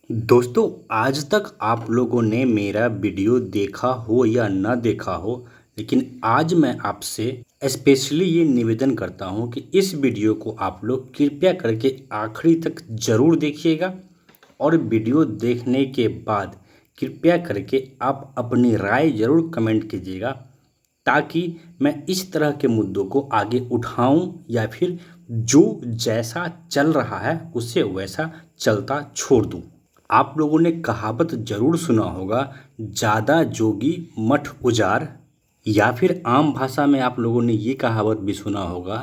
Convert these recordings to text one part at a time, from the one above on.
दोस्तों, आज तक आप लोगों ने मेरा वीडियो देखा हो या ना देखा हो, लेकिन आज मैं आपसे स्पेशली ये निवेदन करता हूँ कि इस वीडियो को आप लोग कृपया करके आखिरी तक ज़रूर देखिएगा। और वीडियो देखने के बाद कृपया करके आप अपनी राय ज़रूर कमेंट कीजिएगा, ताकि मैं इस तरह के मुद्दों को आगे उठाऊं या फिर जो जैसा चल रहा है उसे वैसा चलता छोड़ दूं। आप लोगों ने कहावत जरूर सुना होगा, ज़्यादा जोगी मठ उजाड़। या फिर आम भाषा में आप लोगों ने ये कहावत भी सुना होगा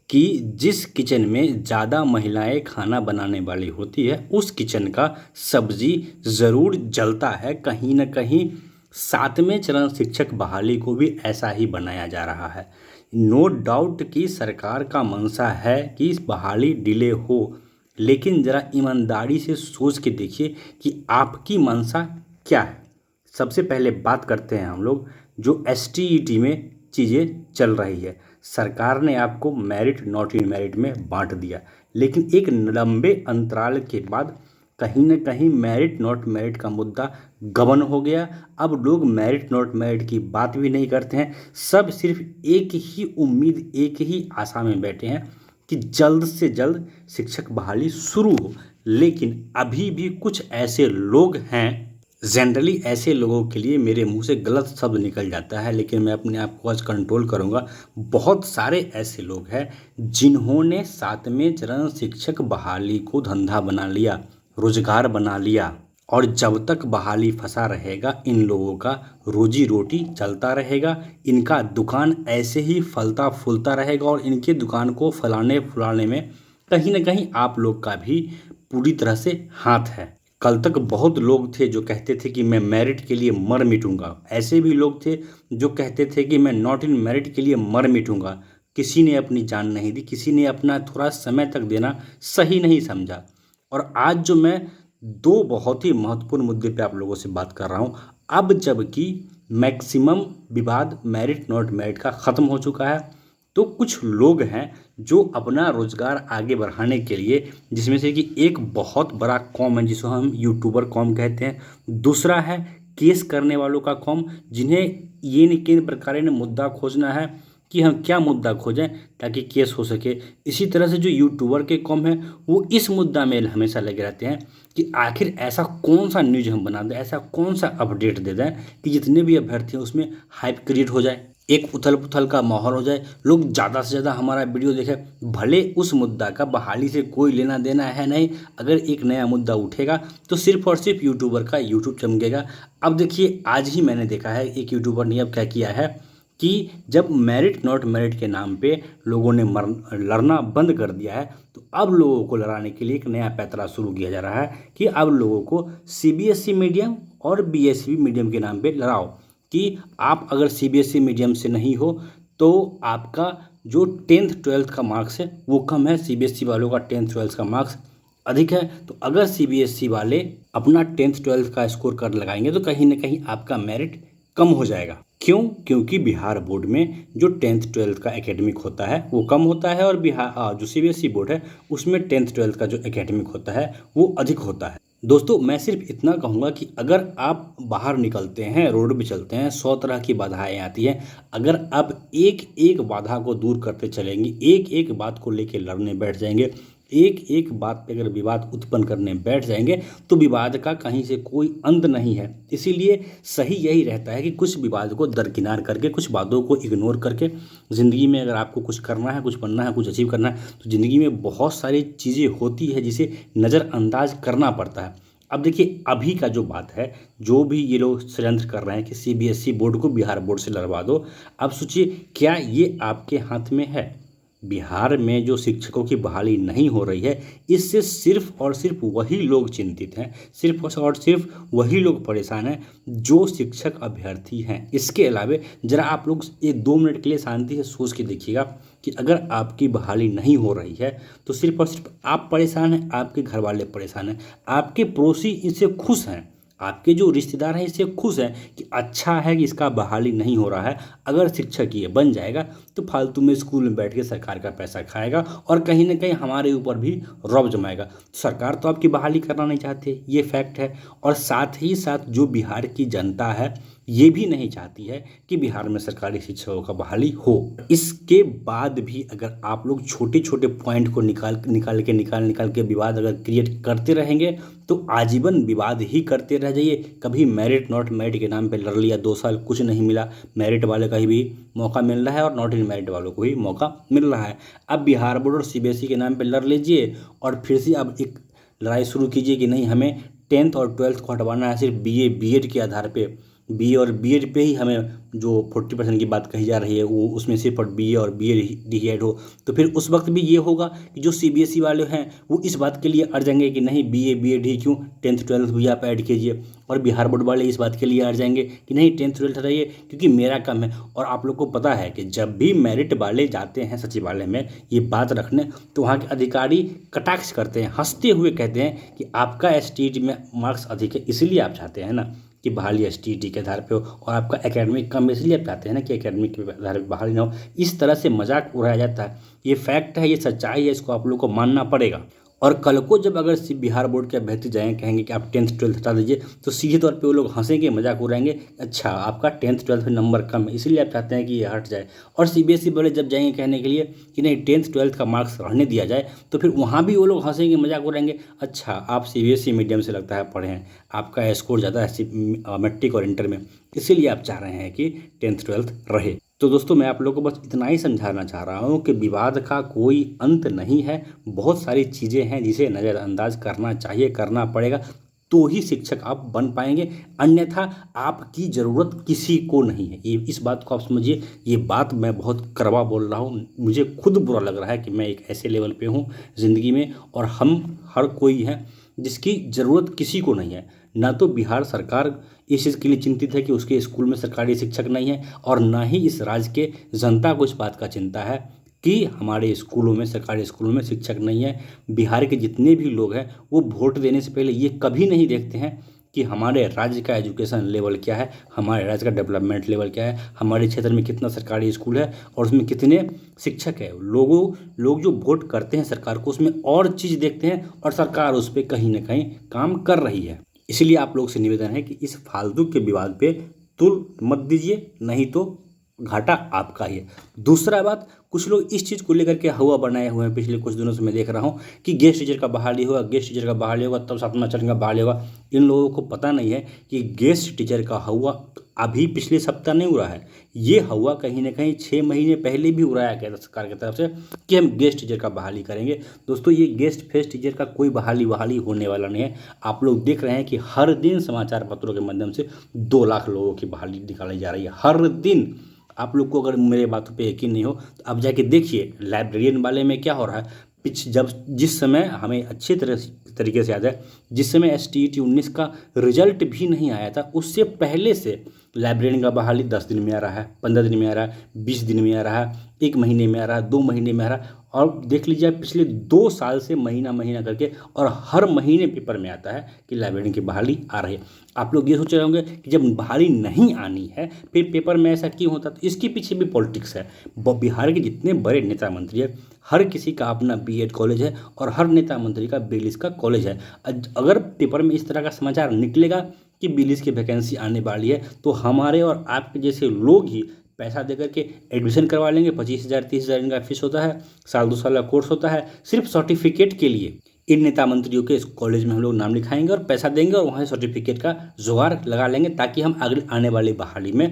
कि जिस किचन में ज़्यादा महिलाएं खाना बनाने वाली होती है उस किचन का सब्जी ज़रूर जलता है कहीं ना कहीं। सातवें चरण शिक्षक बहाली को भी ऐसा ही बनाया जा रहा है। नो डाउट कि सरकार का मंशा है कि इस बहाली डिले हो, लेकिन ज़रा ईमानदारी से सोच के देखिए कि आपकी मंशा क्या है। सबसे पहले बात करते हैं हम लोग जो STET में चीज़ें चल रही है। सरकार ने आपको मेरिट नॉट इन मेरिट में बांट दिया, लेकिन एक लंबे अंतराल के बाद कहीं ना कहीं मेरिट नॉट मेरिट का मुद्दा गबन हो गया। अब लोग मेरिट नॉट मेरिट की बात भी नहीं करते हैं। सब सिर्फ एक ही उम्मीद, एक ही आशा में बैठे हैं कि जल्द से जल्द शिक्षक बहाली शुरू हो। लेकिन अभी भी कुछ ऐसे लोग हैं, जनरली ऐसे लोगों के लिए मेरे मुंह से गलत शब्द निकल जाता है, लेकिन मैं अपने आप को आज कंट्रोल करूंगा। बहुत सारे ऐसे लोग हैं जिन्होंने सातवें चरण शिक्षक बहाली को धंधा बना लिया, रोजगार बना लिया। और जब तक बहाली फंसा रहेगा इन लोगों का रोजी रोटी चलता रहेगा, इनका दुकान ऐसे ही फलता फूलता रहेगा और इनके दुकान को फलाने फुलाने में कहीं ना कहीं आप लोग का भी पूरी तरह से हाथ है। कल तक बहुत लोग थे जो कहते थे कि मैं मेरिट के लिए मर मिटूंगा। ऐसे भी लोग थे जो कहते थे कि मैं नॉट इन मेरिट के लिए मर मिटूंगा। किसी ने अपनी जान नहीं दी, किसी ने अपना थोड़ा समय तक देना सही नहीं समझा। और आज जो मैं दो बहुत ही महत्वपूर्ण मुद्दे पे आप लोगों से बात कर रहा हूँ, अब जबकि मैक्सिमम विवाद मेरिट नॉट मेरिट का ख़त्म हो चुका है, तो कुछ लोग हैं जो अपना रोजगार आगे बढ़ाने के लिए, जिसमें से कि एक बहुत बड़ा कॉम है जिसको हम यूट्यूबर कॉम कहते हैं, दूसरा है केस करने वालों का कॉम, जिन्हें ये नहीं किन प्रकार ने मुद्दा खोजना है कि हम क्या मुद्दा खोजें ताकि केस हो सके। इसी तरह से जो यूट्यूबर के कॉम है वो इस मुद्दा में हमेशा लगे रहते हैं कि आखिर ऐसा कौन सा न्यूज हम बना दें, ऐसा कौन सा अपडेट दे दें कि जितने भी अभ्यर्थी हैं उसमें हाइप क्रिएट हो जाए, एक उथल पुथल का माहौल हो जाए, लोग ज़्यादा से ज़्यादा हमारा वीडियो देखें। भले उस मुद्दा का बहाली से कोई लेना देना है नहीं, अगर एक नया मुद्दा उठेगा तो सिर्फ और सिर्फ यूट्यूबर का यूट्यूब चमकेगा। अब देखिए, आज ही मैंने देखा है एक यूट्यूबर ने अब क्या किया है कि जब मेरिट नॉट मेरिट के नाम पे लोगों ने लड़ना बंद कर दिया है, तो अब लोगों को लड़ाने के लिए एक नया पैंतरा शुरू किया जा रहा है कि अब लोगों को CBSE मीडियम और BSE मीडियम के नाम पे लड़ाओ कि आप अगर CBSE मीडियम से नहीं हो तो आपका जो 10th 12th का मार्क्स है वो कम है, CBSE वालों का 10th 12th का मार्क्स अधिक है। तो अगर CBSE वाले अपना 10th 12th का स्कोर कर लगाएंगे तो कहीं ना कहीं आपका मेरिट कम हो जाएगा। क्यों? क्योंकि बिहार बोर्ड में जो 10th 12th का एकेडमिक होता है वो कम होता है, और बिहार जो CBSE बोर्ड है उसमें 10th 12th का जो एकेडमिक होता है वो अधिक होता है। दोस्तों, मैं सिर्फ इतना कहूँगा कि अगर आप बाहर निकलते हैं, रोड पे चलते हैं, 100 तरह की बाधाएं आती हैं, अगर आप एक एक बाधा को दूर करते चलेंगे, एक एक बात को लेकर लड़ने बैठ जाएंगे, एक एक बात पे अगर विवाद उत्पन्न करने बैठ जाएंगे तो विवाद का कहीं से कोई अंत नहीं है। इसीलिए सही यही रहता है कि कुछ विवाद को दरकिनार करके, कुछ बातों को इग्नोर करके, ज़िंदगी में अगर आपको कुछ करना है, कुछ बनना है, कुछ अचीव करना है, तो ज़िंदगी में बहुत सारी चीज़ें होती है जिसे नज़रअंदाज करना पड़ता है। अब देखिए, अभी का जो बात है, जो भी ये लोग षड्यंत्र कर रहे हैं कि CBSE बोर्ड को बिहार बोर्ड से लड़वा दो, अब सोचिए क्या ये आपके हाथ में है? बिहार में जो शिक्षकों की बहाली नहीं हो रही है, इससे सिर्फ और सिर्फ वही लोग चिंतित हैं, सिर्फ और सिर्फ वही लोग परेशान हैं जो शिक्षक अभ्यर्थी हैं। इसके अलावा ज़रा आप लोग ये 2 मिनट के लिए शांति से सोच के देखिएगा कि अगर आपकी बहाली नहीं हो रही है तो सिर्फ और सिर्फ आप परेशान हैं, आपके घर वाले परेशान हैं, आपके पड़ोसी इससे खुश हैं, आपके जो रिश्तेदार हैं इससे खुश हैं कि अच्छा है कि इसका बहाली नहीं हो रहा है। अगर शिक्षक ये बन जाएगा तो फालतू में स्कूल में बैठ के सरकार का पैसा खाएगा और कहीं ना कहीं हमारे ऊपर भी रौब जमाएगा। सरकार तो आपकी बहाली करना नहीं चाहती, ये फैक्ट है। और साथ ही साथ जो बिहार की जनता है ये भी नहीं चाहती है कि बिहार में सरकारी शिक्षकों का बहाली हो। इसके बाद भी अगर आप लोग छोटे छोटे पॉइंट को निकाल के विवाद अगर क्रिएट करते रहेंगे तो आजीवन विवाद ही करते रह जाइए। कभी मेरिट नॉट मेरिट के नाम पे लड़ लिया, 2 साल कुछ नहीं मिला, मेरिट वाले का ही भी मौका मिल रहा है और नॉट इन मेरिट वालों को भी मौका मिल रहा है। अब बिहार बोर्ड और सीबीएसई के नाम पे लड़ लीजिए और फिर से अब एक लड़ाई शुरू कीजिए कि नहीं हमें 10th और 12th को हटवाना है, सिर्फ बीए बीएड के आधार पे, बीए और बीएड पे ही हमें जो 40% की बात कही जा रही है वो उसमें सिर्फ बीए और बीएड ही हो। तो फिर उस वक्त भी ये होगा कि जो सीबीएसई वाले हैं वो इस बात के लिए अड़ जाएंगे कि नहीं बीए बीएड ही क्यों, 10th 12th भी आप ऐड कीजिए। और बिहार बोर्ड वाले इस बात के लिए अड़ जाएंगे कि नहीं 10th 12th हटाइए क्योंकि मेरा कम है। और आप लोग को पता है कि जब भी मेरिट वाले जाते हैं सचिवालय में ये बात रखने तो वहाँ के अधिकारी कटाक्ष करते हैं, हंसते हुए कहते हैं कि आपका एसटीईटी में मार्क्स अधिक है इसलिए आप चाहते हैं ना कि बहाली एसटीईटी के आधार पे हो, और आपका एकेडमिक कम इसलिए आप चाहते हैं ना कि एकेडमिक के आधार पे बहाली ना हो। इस तरह से मजाक उड़ाया जाता है। ये फैक्ट है, ये सच्चाई है, इसको आप लोग को मानना पड़ेगा। और कल को जब अगर बिहार बोर्ड के अभ्यर्थी जाएंगे कहेंगे कि आप 10th 12th हटा दीजिए तो सीधे तौर पे वो लोग हंसेंगे, मजाक उड़ाएंगे, अच्छा आपका 10th 12th में नंबर कम है इसलिए आप चाहते हैं कि ये हट जाए। और सीबीएसई वाले जब जाएंगे कहने के लिए कि नहीं 10th 12th का मार्क्स रहने दिया जाए तो फिर वहाँ भी वो लोग हंसेंगे, मजाक उड़ाएंगे, अच्छा आप सीबीएसई मीडियम से लगता है पढ़े हैं, आपका स्कोर ज़्यादा है मैट्रिक और इंटर में, इसीलिए आप चाह रहे हैं कि 10th 12th रहे। तो दोस्तों मैं आप लोगों को बस इतना ही समझाना चाह रहा हूँ कि विवाद का कोई अंत नहीं है, बहुत सारी चीज़ें हैं जिसे नज़रअंदाज करना चाहिए, करना पड़ेगा, तो ही शिक्षक आप बन पाएंगे, अन्यथा आपकी ज़रूरत किसी को नहीं है। ये इस बात को आप समझिए। ये बात मैं बहुत कड़वा बोल रहा हूँ, मुझे खुद बुरा लग रहा है कि मैं एक ऐसे लेवल पे हूँ ज़िंदगी में और हम हर कोई है जिसकी ज़रूरत किसी को नहीं है। ना तो बिहार सरकार इस चीज़ के लिए चिंतित है कि उसके स्कूल में सरकारी शिक्षक नहीं है और ना ही इस राज्य के जनता को इस बात का चिंता है कि हमारे स्कूलों में, सरकारी स्कूलों में शिक्षक नहीं है। बिहार के जितने भी लोग हैं वो वोट देने से पहले ये कभी नहीं देखते हैं कि हमारे राज्य का एजुकेशन लेवल क्या है, हमारे राज्य का डेवलपमेंट लेवल क्या है, हमारे क्षेत्र में कितना सरकारी स्कूल है और उसमें कितने शिक्षक है। लोग जो वोट करते हैं सरकार को उसमें और चीज़ देखते हैं और सरकार उस पर कहीं ना कहीं काम कर रही है। इसलिए आप लोग से निवेदन है कि इस फालतू के विवाद पे तुल मत दीजिए, नहीं तो घाटा आपका ही है। दूसरा बात, कुछ लोग इस चीज़ को लेकर के हवा बनाए हुए हैं, पिछले कुछ दिनों से मैं देख रहा हूँ कि गेस्ट टीचर का बहाली होगा, गेस्ट टीचर का बहाली होगा तब सातवां चरण का बहाली होगा। इन लोगों को पता नहीं है कि गेस्ट टीचर का हवा अभी पिछले सप्ताह नहीं उड़ा है, ये हवा कहीं ना कहीं 6 महीने पहले भी उड़ाया गया था सरकार की तरफ से कि हम गेस्ट टीचर का बहाली करेंगे। दोस्तों ये गेस्ट फेस्ट टीचर का कोई बहाली होने वाला नहीं है। आप लोग देख रहे हैं कि हर दिन समाचार पत्रों के माध्यम से 2 लाख लोगों की बहाली निकाली जा रही है हर दिन। आप लोग को अगर मेरे बातों पे यकीन नहीं हो तो अब जाके देखिए लाइब्रेरियन वाले में क्या हो रहा है। जिस समय हमें अच्छे तरीके से याद है, जिस समय एसटीईटी 19 का रिजल्ट भी नहीं आया था उससे पहले से लाइब्रेरियन का बहाली 10 दिन में आ रहा है, 15 दिन में आ रहा है, 20 दिन में आ रहा है, 1 महीने में आ रहा है, 2 महीने में आ रहा है। और देख लीजिए पिछले 2 साल से महीना करके और हर महीने पेपर में आता है कि लाइब्रेरियन की बहाली आ रही है। आप लोग ये सोच रहे होंगे कि जब बहाली नहीं आनी है फिर पेपर में ऐसा क्यों होता, तो इसके पीछे भी पॉलिटिक्स है। बिहार के जितने बड़े नेता मंत्री है हर किसी का अपना बीएड कॉलेज है और हर नेता मंत्री का बिलिस का कॉलेज है। अगर पेपर में इस तरह का समाचार निकलेगा कि बिलिस की वैकेंसी आने वाली है तो हमारे और आपके जैसे लोग ही पैसा देकर के एडमिशन करवा लेंगे। 25,000 30,000 इनका फीस होता है, साल 2 साल का कोर्स होता है, सिर्फ सर्टिफिकेट के लिए इन नेता मंत्रियों के इस कॉलेज में हम लोग नाम लिखाएंगे और पैसा देंगे और वहाँ से सर्टिफिकेट का जुगाड़ लगा लेंगे ताकि हम अगले आने वाली बहाली में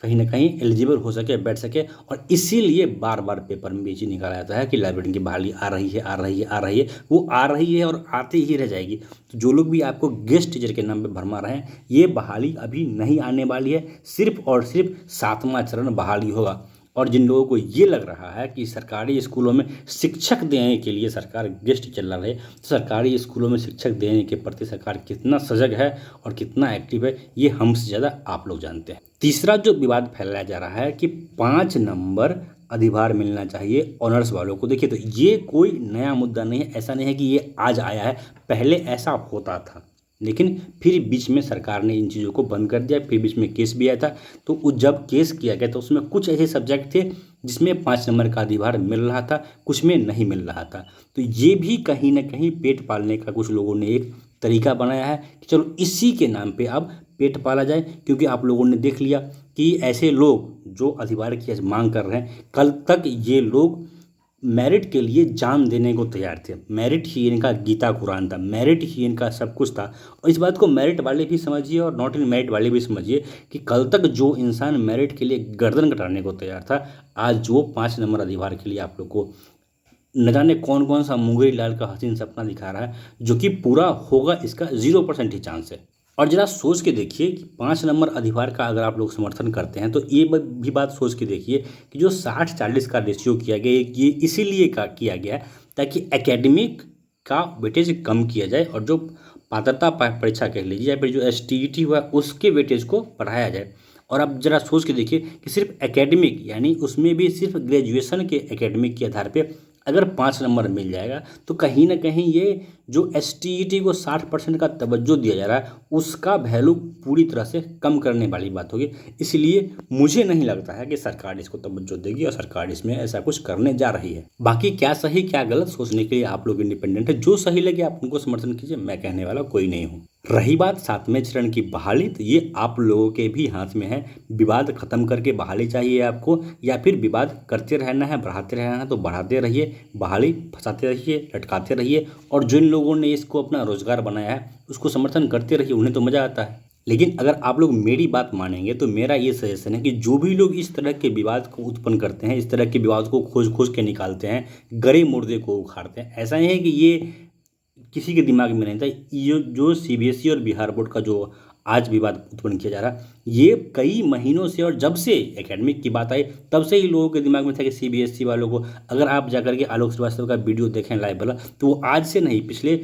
कहीं ना कहीं एलिजिबल हो सके, बैठ सके। और इसीलिए बार बार पेपर में भी निकाला जाता है कि लाइब्रेरियन की बहाली आ रही है, वो आ रही है और आती ही रह जाएगी। तो जो लोग भी आपको गेस्ट टीचर के नाम पे भरमा रहे हैं ये बहाली अभी नहीं आने वाली है, सिर्फ और सिर्फ 7वां चरण बहाली होगा। और जिन लोगों को ये लग रहा है कि सरकारी स्कूलों में शिक्षक देने के लिए सरकार गेस्ट टीचर ला रही है, तो सरकारी स्कूलों में शिक्षक देने के प्रति सरकार कितना सजग है और कितना एक्टिव है ये हमसे ज़्यादा आप लोग जानते हैं। तीसरा जो विवाद फैलाया जा रहा है कि 5 नंबर अधिभार मिलना चाहिए ऑनर्स वालों को। देखिए तो ये कोई नया मुद्दा नहीं है, ऐसा नहीं है कि ये आज आया है, पहले ऐसा होता था। लेकिन फिर बीच में सरकार ने इन चीज़ों को बंद कर दिया। फिर बीच में केस भी आया था, तो जब केस किया गया तो उसमें कुछ ऐसे सब्जेक्ट थे जिसमें 5 नंबर का अधिभार मिल रहा था, कुछ में नहीं मिल रहा था। तो ये भी कहीं ना कहीं पेट पालने का कुछ लोगों ने एक तरीका बनाया है कि चलो इसी के नाम पे अब पेट पाला जाए। क्योंकि आप लोगों ने देख लिया कि ऐसे लोग जो अधिभार की मांग कर रहे हैं, कल तक ये लोग मेरिट के लिए जान देने को तैयार थे। मेरिट ही इनका गीता कुरान था, मेरिट ही इनका सब कुछ था। और इस बात को मेरिट वाले भी समझिए और नॉट इन मेरिट वाले भी समझिए कि कल तक जो इंसान मेरिट के लिए गर्दन कटाने को तैयार था, आज वो 5 नंबर अधिभार के लिए आप लोग को न जाने कौन कौन सा मुंगरी लाल का हसीन सपना दिखा रहा है, जो कि पूरा होगा इसका 0% ही चांस है। और जरा सोच के देखिए कि 5 नंबर अधिभार का अगर आप लोग समर्थन करते हैं तो ये भी बात सोच के देखिए कि जो 60-40 का रेशियो किया गया ये इसीलिए किया गया ताकि एकेडमिक का वेटेज कम किया जाए और जो पात्रता परीक्षा कह लीजिए या फिर जो STET हुआ उसके वेटेज को बढ़ाया जाए। और अब जरा सोच के देखिए कि सिर्फ एकेडमिक यानी उसमें भी सिर्फ ग्रेजुएशन के एकेडमिक के आधार पे अगर 5 नंबर मिल जाएगा तो कहीं ना कहीं ये जो STET को 60% का तवज्जो दिया जा रहा है उसका वैल्यू पूरी तरह से कम करने वाली बात होगी। इसलिए मुझे नहीं लगता है कि सरकार इसको तवज्जो देगी और सरकार इसमें ऐसा कुछ करने जा रही है। बाकी क्या सही क्या गलत सोचने के लिए आप लोग इंडिपेंडेंट है, जो सही लगे आप उनको समर्थन कीजिए, मैं कहने वाला कोई नहीं हूँ। रही बात 7वें चरण की बहाली, तो ये आप लोगों के भी हाथ में है। विवाद खत्म करके बहाली चाहिए आपको, या फिर विवाद करते रहना है, बढ़ाते रहना है तो बढ़ाते रहिए, बहाली फंसाते रहिए, लटकाते रहिए। और जिन लोगों ने इसको अपना रोजगार बनाया है उसको समर्थन करते रहिए, उन्हें तो मज़ा आता है। लेकिन अगर आप लोग मेरी बात मानेंगे तो मेरा ये सजेशन है कि जो भी लोग इस तरह के विवाद को उत्पन्न करते हैं, इस तरह के विवाद को खोज खोज के निकालते हैं, गरे मुर्दे को उखाड़ते हैं, ऐसा नहीं है कि ये किसी के दिमाग में नहीं था। ये जो CBSE और बिहार बोर्ड का जो आज विवाद उत्पन्न किया जा रहा है, ये कई महीनों से और जब से एकेडमिक की बात आई तब से ही लोगों के दिमाग में था कि CBSE वालों को, अगर आप जाकर के आलोक श्रीवास्तव का वीडियो देखें लाइव वाला, तो वो आज से नहीं पिछले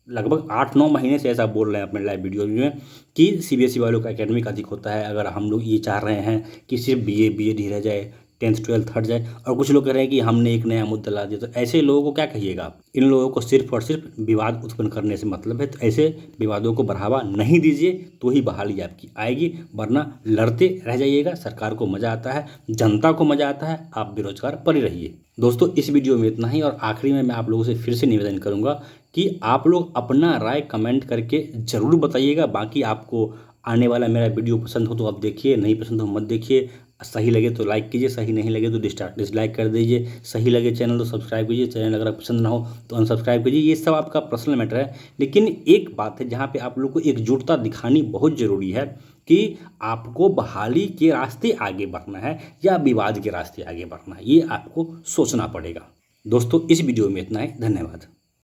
लगभग 8-9 महीने से ऐसा बोल रहे हैं अपने लाइव वीडियो में कि CBSE वालों का एकेडमिक अधिक होता है। अगर हम लोग ये चाह रहे हैं कि सिर्फ BA ही रह जाए, 10th 12th हट जाए, और कुछ लोग कह रहे हैं कि हमने एक नया मुद्दा ला दिया, तो ऐसे लोगों को क्या कहिएगा आप? इन लोगों को सिर्फ और सिर्फ विवाद उत्पन्न करने से मतलब है। तो ऐसे विवादों को बढ़ावा नहीं दीजिए तो ही बहाली आपकी आएगी, वरना लड़ते रह जाइएगा। सरकार को मज़ा आता है, जनता को मज़ा आता है, आप बेरोजगार पड़े रहिए। दोस्तों इस वीडियो में इतना ही, और आखिरी में मैं आप लोगों से फिर से निवेदन करूँगा कि आप लोग अपना राय कमेंट करके ज़रूर बताइएगा। बाकी आपको आने वाला मेरा वीडियो पसंद हो तो आप देखिए, नहीं पसंद हो मत देखिए। सही लगे तो लाइक कीजिए, सही नहीं लगे तो डिसलाइक कर दीजिए। सही लगे चैनल तो सब्सक्राइब कीजिए, चैनल अगर पसंद ना हो तो अनसब्सक्राइब कीजिए। ये सब आपका पर्सनल मैटर है। लेकिन एक बात है जहाँ पे आप लोग को एकजुटता दिखानी बहुत ज़रूरी है कि आपको बहाली के रास्ते आगे बढ़ना है या विवाद के रास्ते आगे बढ़ना है, ये आपको सोचना पड़ेगा। दोस्तों इस वीडियो में इतना ही, धन्यवाद।